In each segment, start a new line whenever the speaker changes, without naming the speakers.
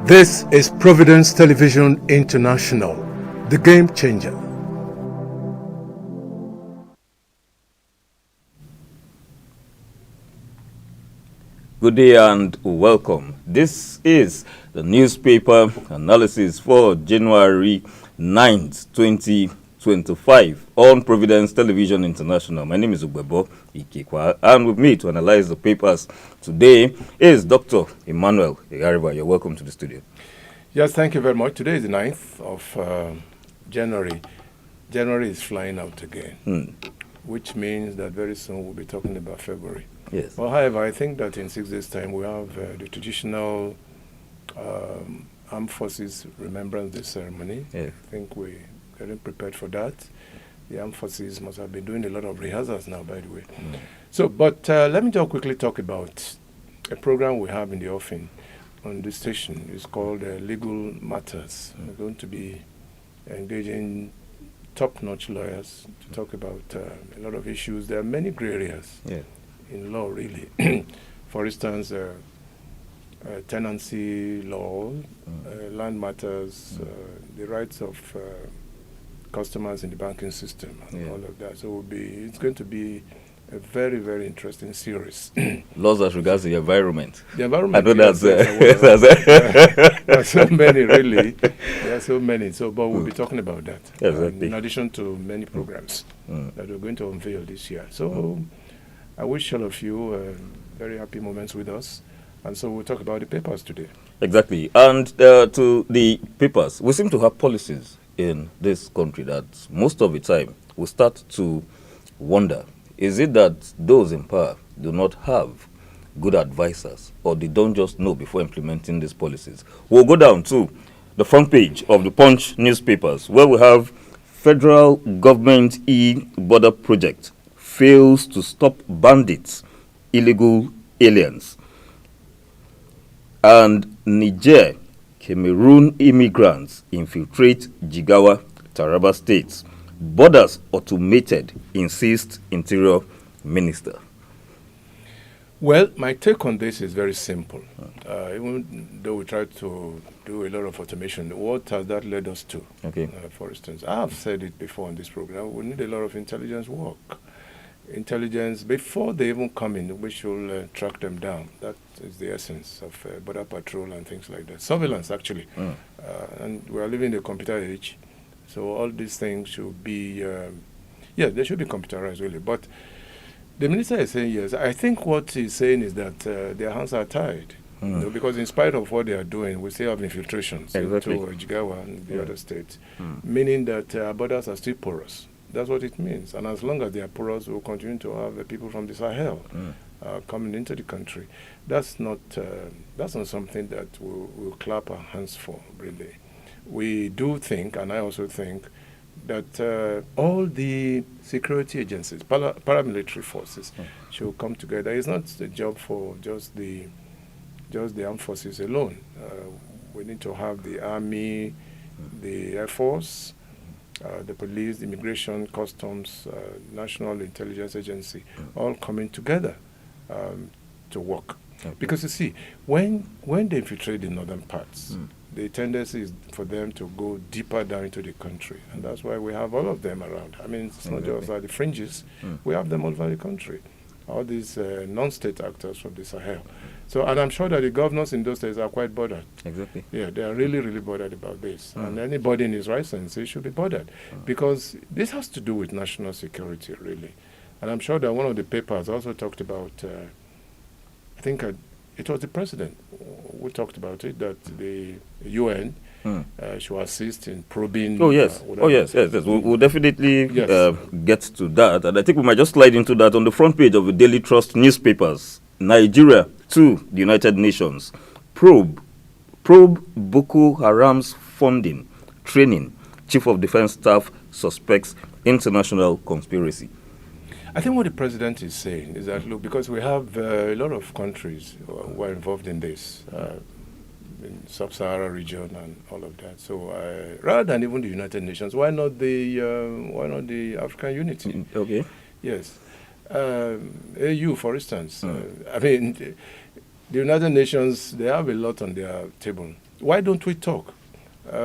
This is Providence Television International, the game changer.
Good day and welcome. This is the newspaper analysis for January 9th, 2025 on Providence Television International. My name is Ugbebo Ikekwa, and with me to analyze the papers today is Dr. Emmanuel Igariba. You're welcome to the studio.
Yes, thank you very much. Today is the 9th of January. January is flying out again, which means that very soon we'll be talking about February.
Yes.
Well, however, I think that in 6 days' time we have the traditional Armed Forces Remembrance Day ceremony.
Yeah.
I think we're getting prepared for that. The Armed Forces must have been doing a lot of rehearsals now, by the way. So, but let me just quickly talk about a program we have in the offing on this station. It's called Legal Matters. We're going to be engaging top-notch lawyers to talk about a lot of issues. There are many gray areas in law, really. For instance, tenancy law, land matters, the rights of customers in the banking system, and all of that. So it's going to be a very, very interesting series.
Laws as regards the environment.
The environment.
I know
yes, there are so many, really. There are so many. So, but we'll be talking about that. In addition to many programs that we're going to unveil this year. So, I wish all of you very happy moments with us. And so we'll talk about the papers today.
Exactly. And to the papers, we seem to have policies in this country that most of the time we start to wonder, is it that those in power do not have good advisors, or they don't just know before implementing these policies? We'll go down to the front page of the Punch newspapers, where we have federal government e-border project fails to stop bandits, illegal aliens. And Niger, Cameroon immigrants infiltrate Jigawa, Taraba states. Borders automated, insists Interior Minister.
Well, my take on this is very simple. Even though we try to do a lot of automation, what has that led us to?
Okay.
For instance, I have said it before on this program, we need a lot of intelligence work. Intelligence, before they even come in, we should track them down. That is the essence of border patrol and things like that. Surveillance, actually. And we are living in the computer age. So all these things should be, they should be computerized, really. But the minister is saying yes. I think what he's saying is that their hands are tied. You know, because in spite of what they are doing, we still have infiltrations into Jigawa and the other states, meaning that our borders are still porous. That's what it means. And as long as they are porous, we'll continue to have people from the Sahel coming into the country. That's not something that we'll clap our hands for, really. We do think, and I also think, that all the security agencies, paramilitary forces, should come together. It's not the job for just the armed forces alone. We need to have the army, the Air Force, the police, the immigration, customs, National Intelligence Agency, all coming together to work. Okay. Because you see, when they infiltrate the northern parts, the tendency is for them to go deeper down into the country. And that's why we have all of them around. I mean, it's not just at the fringes. We have them all over the country. All these non-state actors from the Sahel. So, and I'm sure that the governors in those states are quite bothered.
Exactly.
Yeah, they are really, really bothered about this. And anybody in his right senses should be bothered. Because this has to do with national security, really. And I'm sure that one of the papers also talked about, I think it was the president who talked about it, that the UN should assist in probing.
Oh, yes. Yes. We'll definitely get to that. And I think we might just slide into that on the front page of the Daily Trust newspapers. Nigeria to the United Nations. Probe Boko Haram's funding, training. Chief of Defense Staff suspects international conspiracy.
I think what the president is saying is that, look, because we have a lot of countries who are involved in this, in sub-Sahara region and all of that. So rather than even the United Nations, why not the African Unity?
Okay.
Yes. AU, for instance. I mean, the United Nations, they have a lot on their table. Why don't we talk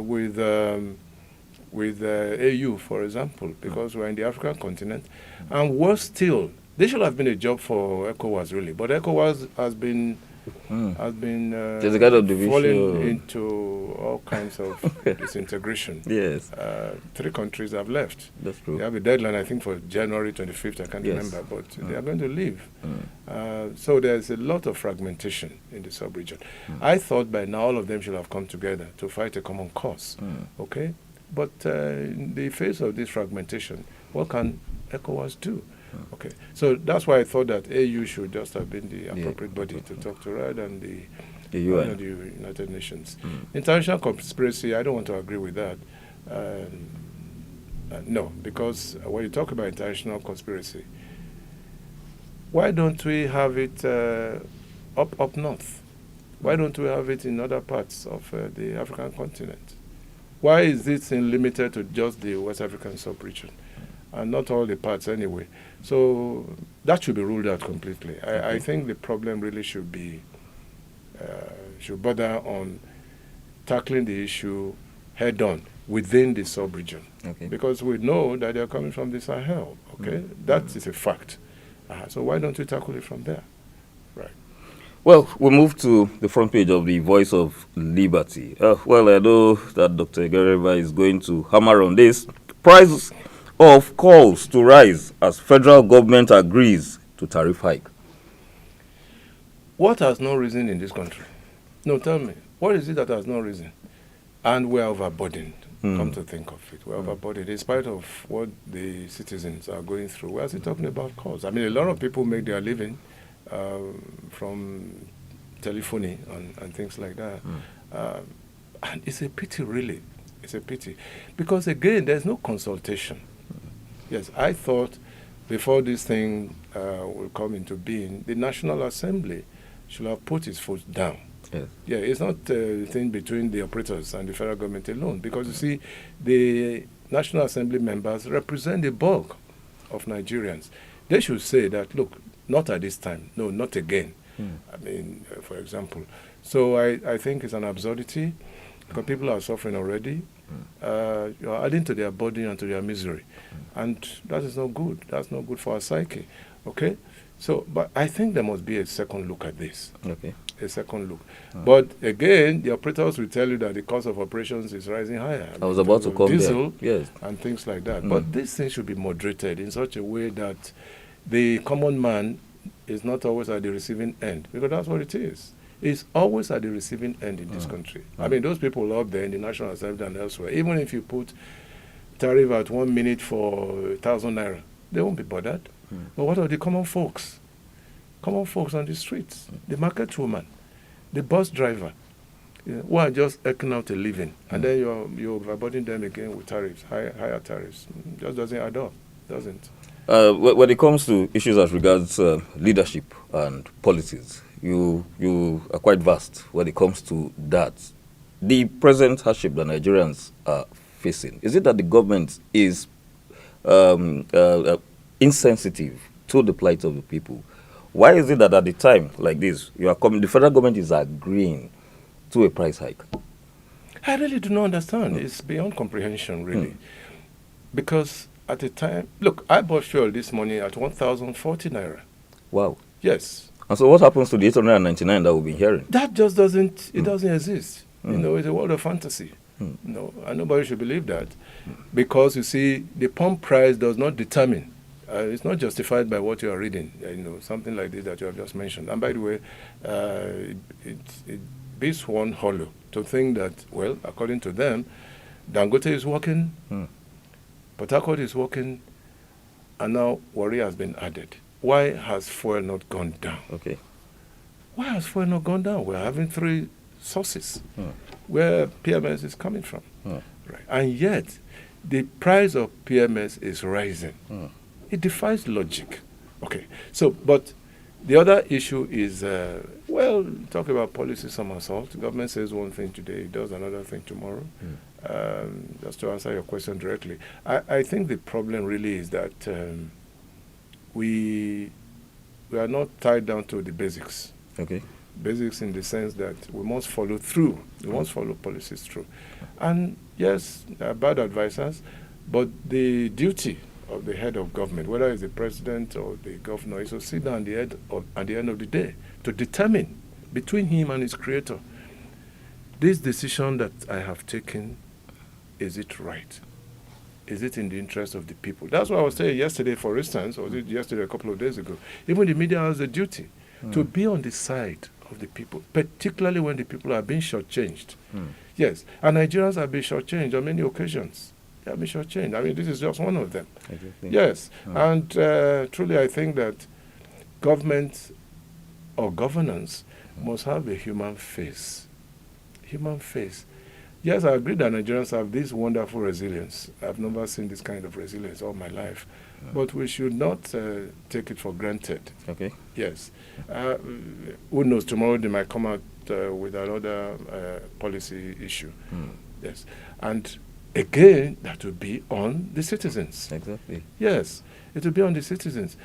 with AU, for example, because we're in the African continent, and worse still, there should have been a job for ECOWAS really, but ECOWAS has been
There's a kind of division.
falling into all kinds of disintegration.
Yes.
3 countries have left.
That's true.
They have a deadline, I think, for January 25th. I can't
Yes.
remember, but they are going to leave. So there's a lot of fragmentation in the sub-region. I thought by now all of them should have come together to fight a common cause. Okay, but in the face of this fragmentation, what can ECOWAS do? Okay, so that's why I thought that AU should just have been the appropriate body to talk to rather than the
UN.
the United Nations. International conspiracy, I don't want to agree with that. No, because when you talk about international conspiracy, why don't we have it up north? Why don't we have it in other parts of the African continent? Why is this thing limited to just the West African sub-region and not all the parts anyway? So that should be ruled out completely. I think the problem really should bother on tackling the issue head-on within the sub-region.
Okay.
Because we know that they're coming from the Sahel, okay? That is a fact. So why don't we tackle it from there? Right.
Well, we'll move to the front page of the Voice of Liberty. Well, I know that Dr. Gereva is going to hammer on this. Price of calls to rise as federal government agrees to tariff hike.
What has no reason in this country? No, tell me. What is it that has no reason? And we're overburdened. Come to think of it, we're overburdened. In spite of what the citizens are going through, we're still talking about calls. I mean, a lot of people make their living from telephony and things like that. And it's a pity, really. It's a pity. Because, again, there's no consultation. Yes, I thought before this thing will come into being, the National Assembly should have put its foot down.
Yes.
Yeah, it's not a thing between the operators and the federal government alone, because you see, the National Assembly members represent the bulk of Nigerians. They should say that, look, not at this time, no, not again. I mean, for example. So I think it's an absurdity, because people are suffering already. You are adding to their burden and to their misery. And that is not good. That's not good for our psyche. Okay? So, but I think there must be a second look at this.
Okay.
A second look. But again, the operators will tell you that the cost of operations is rising higher.
I was about to come
diesel
there. Yes.
and things like that. But this thing should be moderated in such a way that the common man is not always at the receiving end, because that's what it is. It's always at the receiving end in this country. I mean, those people up there in the National Assembly and elsewhere, even if you put tariff at 1 minute for 1,000 naira, they won't be bothered. But what are the common folks? Common folks on the streets, the market woman, the bus driver, who are just eking out a living, and then you're overburdening them again with tariffs, higher tariffs. Just doesn't add up, doesn't.
When it comes to issues as regards leadership and policies, you are quite vast when it comes to that. The present hardship that Nigerians are facing, is it that the government is insensitive to the plight of the people? Why is it that at the time like this, the federal government is agreeing to a price hike?
I really do not understand. It's beyond comprehension, really. Because at the time, look, I bought fuel this morning at 1,040 naira.
Wow.
Yes.
And so what happens to the 899 that we've been hearing?
That just doesn't, it doesn't exist. You know, it's a world of fantasy. No, and nobody should believe that. Because, you see, the pump price does not determine. It's not justified by what you are reading, something like this that you have just mentioned. And by the way, it beats one hollow to think that, well, according to them, Dangote is working, Port Harcourt is working, and now Warri has been added. Why has fuel not gone down?
Okay.
Why has fuel not gone down? We're having 3 sources where PMS is coming from. Right. And yet, the price of PMS is rising. It defies logic. Okay. So, but the other issue is, talk about policy somersault. The government says one thing today, it does another thing tomorrow. Just to answer your question directly, I think the problem really is that we are not tied down to the basics.
Okay.
Basics in the sense that we must follow through. We must follow policies through. And yes, there are bad advisors, but the duty of the head of government, whether it's the president or the governor, is to sit down at the end of the day to determine between him and his creator, this decision that I have taken, is it right? Is it in the interest of the people? That's what I was saying yesterday, for instance, or was it yesterday, a couple of days ago. Even the media has a duty to be on the side of the people, particularly when the people are being shortchanged. Yes, and Nigerians have been shortchanged on many occasions. They have been shortchanged. I mean, this is just one of them. Yes, and truly I think that government or governance must have a human face. Human face. Yes, I agree that Nigerians have this wonderful resilience. I've never seen this kind of resilience all my life. But we should not take it for granted.
Okay.
Yes. Who knows, tomorrow they might come out with another policy issue. Yes. And again, that will be on the citizens.
Exactly.
Yes, it will be on the citizens.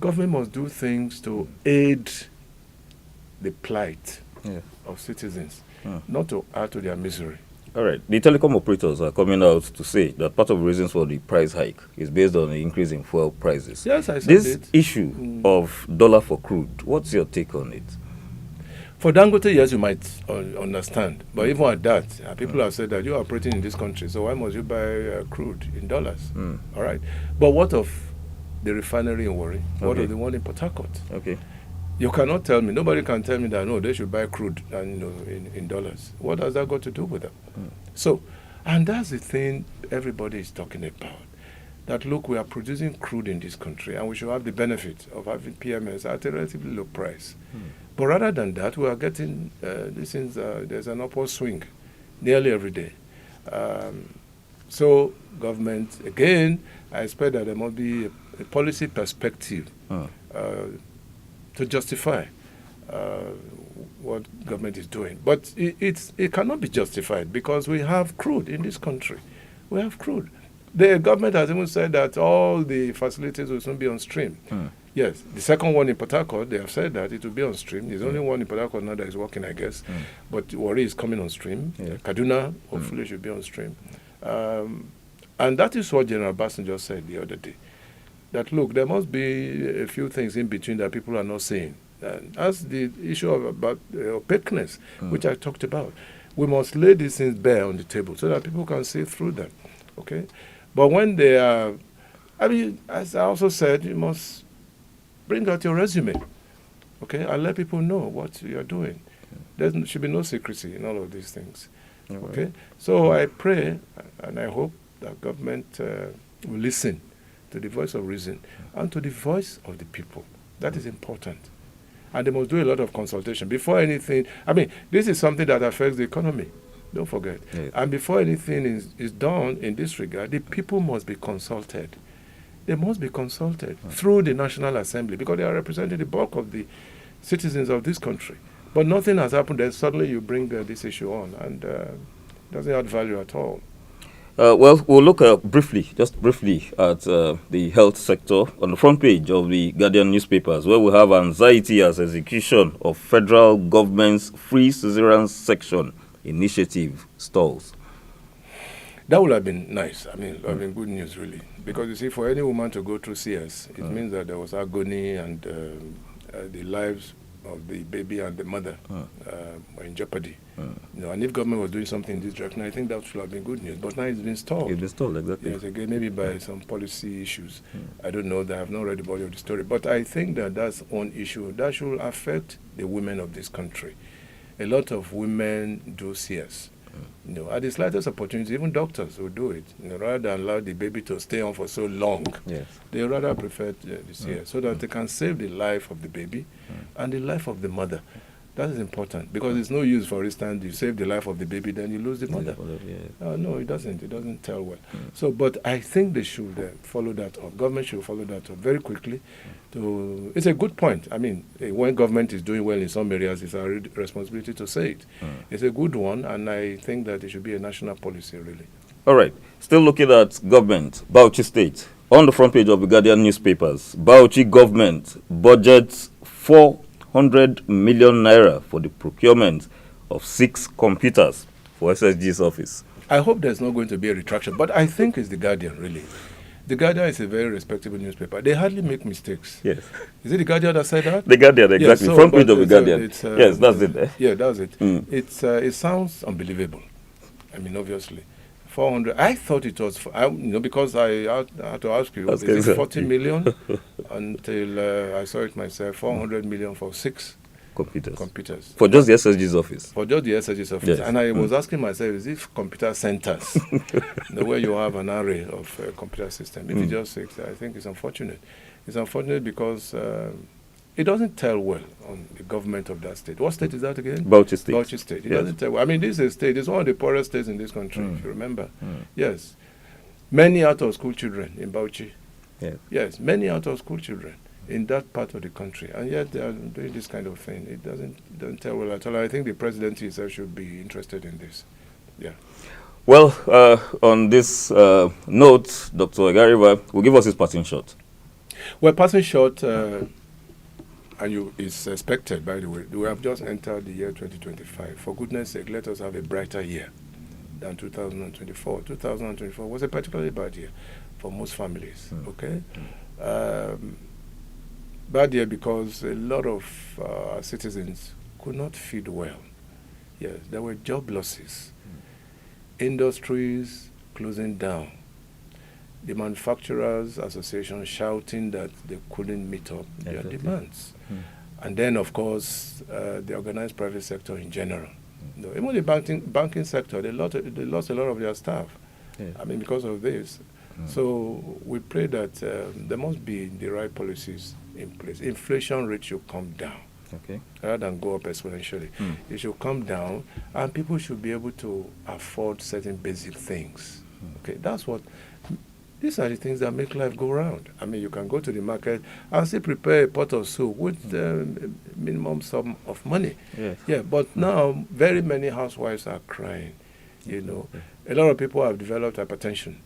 Government must do things to aid the plight of citizens, not to add to their misery.
All right. The telecom operators are coming out to say that part of the reasons for the price hike is based on the increase in fuel prices.
Yes, I said
this
it.
issue of dollar for crude, what's your take on it?
For Dangote, yes, you might understand. But even at that, people have said that you are operating in this country, so why must you buy crude in dollars? All right. But what of the refinery in Warri? What of the one in Port Harcourt?
Okay.
You cannot tell me, nobody can tell me that, no, they should buy crude and, in dollars. What has that got to do with them? So, and that's the thing everybody is talking about. That, look, we are producing crude in this country and we should have the benefit of having PMS at a relatively low price. But rather than that, we are getting, there's an upward swing nearly every day. So, government, again, I expect that there must be a policy perspective to justify what government is doing. But it cannot be justified because we have crude in this country. We have crude. The government has even said that all the facilities will soon be on stream. Yes, the second one in Port Harcourt, they have said that it will be on stream. There's only one in Port Harcourt now that is working, I guess. But Warri is coming on stream. Kaduna, hopefully, should be on stream. And that is what General Obasanjo said the other day. That, look, there must be a few things in between that people are not saying. As the issue about opaqueness, which I talked about. We must lay these things bare on the table so that people can see through them. Okay? But when they are, I mean, as I also said, you must bring out your resume. Okay? And let people know what you are doing. There should be no secrecy in all of these things. Okay? So I pray and I hope that government will listen to the voice of reason and to the voice of the people. That is important. And they must do a lot of consultation. Before anything, I mean, this is something that affects the economy. Don't forget. And before anything is done in this regard, the people must be consulted. They must be consulted through the National Assembly because they are representing the bulk of the citizens of this country. But nothing has happened, then suddenly you bring this issue on, and it doesn't add value at all.
Well, we'll look just briefly at the health sector on the front page of the Guardian newspapers, where we have anxiety as execution of federal government's free cesarean section initiative stalls.
That would have been nice. I mean, it would have been good news, really. Because, you see, for any woman to go through CS, it means that there was agony and the lives of the baby and the mother were in jeopardy. And if government was doing something in this direction, I think that should have been good news. But now it's been stalled.
It's been stalled, exactly.
Yes, again, maybe by some policy issues. I don't know. I have not read the body of the story. But I think that that's one issue that should affect the women of this country. A lot of women do CS. At the slightest opportunity, even doctors will do it. Rather than allow the baby to stay on for so long, they rather prefer the CS so that they can save the life of the baby and the life of the mother. That is important because it's no use, for instance, you save the life of the baby, then you lose the mother. No, it doesn't. It doesn't tell well. So, but I think they should follow that up. Government should follow that up very quickly. It's a good point. I mean, when government is doing well in some areas, it's our responsibility to say it. It's a good one, and I think that it should be a national policy, really.
All right. Still looking at government, Bauchi State. On the front page of the Guardian newspapers, Bauchi government budgets 100 million naira for the procurement of 6 computers for SSG's office.
I hope there's not going to be a retraction, but I think it's the Guardian, really. The Guardian is a very respectable newspaper. They hardly make mistakes.
Yes.
Is it the Guardian that said that?
The Guardian, exactly.
Yeah,
Front page of the Guardian. Yes, that's it.
Yeah, that's it. It sounds unbelievable. I mean, obviously. 400. I thought it was, because I had to ask you, is it 40 million? Until I saw it myself, 400 million for 6 computers.
For just the SSG's office?
For just the SSG's office. Yes. And I was asking myself, is it computer centers? The way you have an array of computer systems. If it's just 6, I think it's unfortunate. It's unfortunate because it doesn't tell well on the government of that state. What state is that again?
Bauchi State.
Bauchi State. It doesn't tell well. I mean, this is a state. It's one of the poorest states in this country, if you remember. Yes. Many out-of-school children in Bauchi. Yes, many out-of-school children in that part of the country, and yet they are doing this kind of thing. It doesn't tell well at all. I think the presidency itself should be interested in this. Yeah.
Well, on this note, Dr. Egariba will give us his passing shot.
Well, passing shot, and it's expected, by the way. We have just entered the year 2025. For goodness sake, let us have a brighter year than 2024. 2024 was a particularly bad year for most families. Okay. Bad year because a lot of citizens could not feed well. Yes, there were job losses. Industries closing down. The Manufacturers Association shouting that they couldn't meet up their demands. And then, of course, the organized private sector in general. Even the banking sector, they lost a lot of their staff. I mean, because of this. So we pray that there must be the right policies in place. Inflation rate should come down, rather than go up exponentially. It should come down, and people should be able to afford certain basic things. Okay, that's what. These are the things that make life go round. I mean, you can go to the market and still prepare a pot of soup with minimum sum of money. Yeah, but now very many housewives are crying. A lot of people have developed hypertension.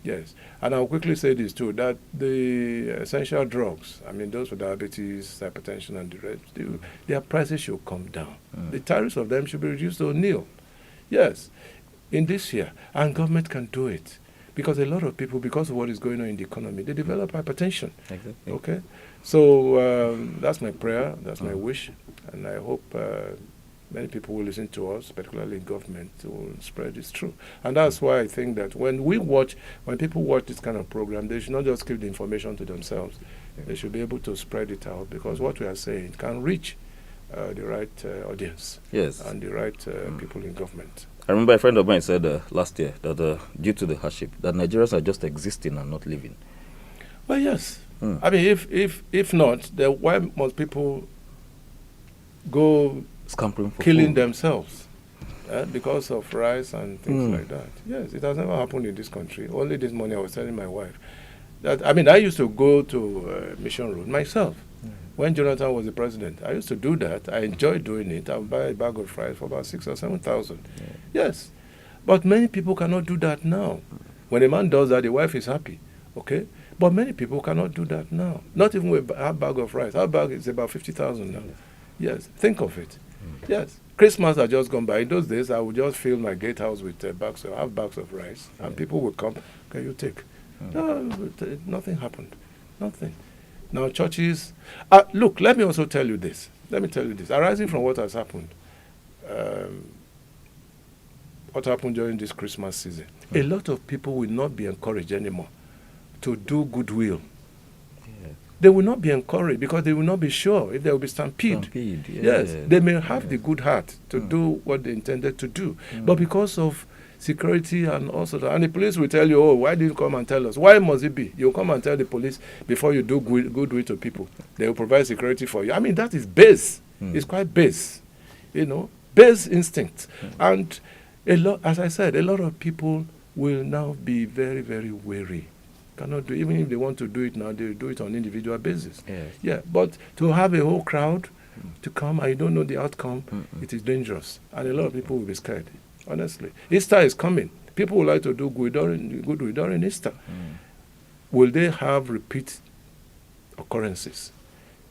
Yes, and I'll quickly say this too, that the essential drugs, I mean those for diabetes, hypertension and the rest, their prices should come down. The tariffs of them should be reduced to nil. Yes, in this year, and government can do it. Because a lot of people, because of what is going on in the economy, they develop hypertension.
Exactly.
Okay? So that's my prayer, that's my wish, and I hope many people will listen to us, particularly in government, to spread this truth. And that's why I think that when people watch this kind of program, they should not just keep the information to themselves. They should be able to spread it out, because what we are saying can reach the right audience and the right people in government.
I remember a friend of mine said last year that due to the hardship, that Nigerians are just existing and not living.
Well, yes. I mean, if not, then why must people go
scampering for
killing
food
themselves because of rice and things like that? Yes, it has never happened in this country. Only this morning I was telling my wife that, I mean, I used to go to Mission Road myself. When Jonathan was the president, I used to do that. I enjoyed doing it. I would buy a bag of rice for about 6,000 or 7,000. Yes. But many people cannot do that now. When a man does that, the wife is happy. Okay? But many people cannot do that now. Not even with a bag of rice. Our bag is about 50,000 now. Yes. Think of it. Yes. Christmas had just gone by. In those days, I would just fill my gatehouse with bags of rice. And people would come, can you take? No, nothing happened. Nothing. Now, churches, look, let me also tell you this. Arising from what has happened, during this Christmas season, a lot of people will not be encouraged anymore to do goodwill. They will not be encouraged because they will not be sure if there will be stampede. Yes, they may have the good heart to do what they intended to do, but because of security and also, and the police will tell you, oh, why did you come and tell us? Why must it be? You come and tell the police before you do goodwill to people. They will provide security for you. I mean, that is base. It's quite base, base instinct. And as I said, a lot of people will now be very, very wary. Cannot do, even if they want to do it now, they will do it on individual basis. Yeah, but to have a whole crowd to come and you don't know the outcome, it is dangerous. And a lot of people will be scared. Honestly, Easter is coming. People would like to do good during Easter. Will they have repeat occurrences?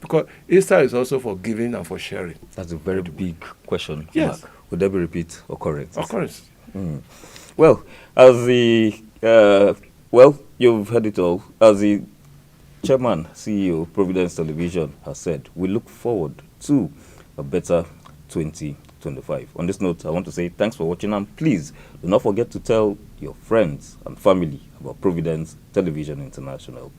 Because Easter is also for giving and for sharing.
That's a very big question.
Yes.
Mark. Would there be repeat occurrence?
Occurrence.
Well, as the well, you've heard it all. As the chairman, CEO, Providence Television has said, we look forward to a better 2025. On this note, I want to say thanks for watching, and please do not forget to tell your friends and family about Providence Television International.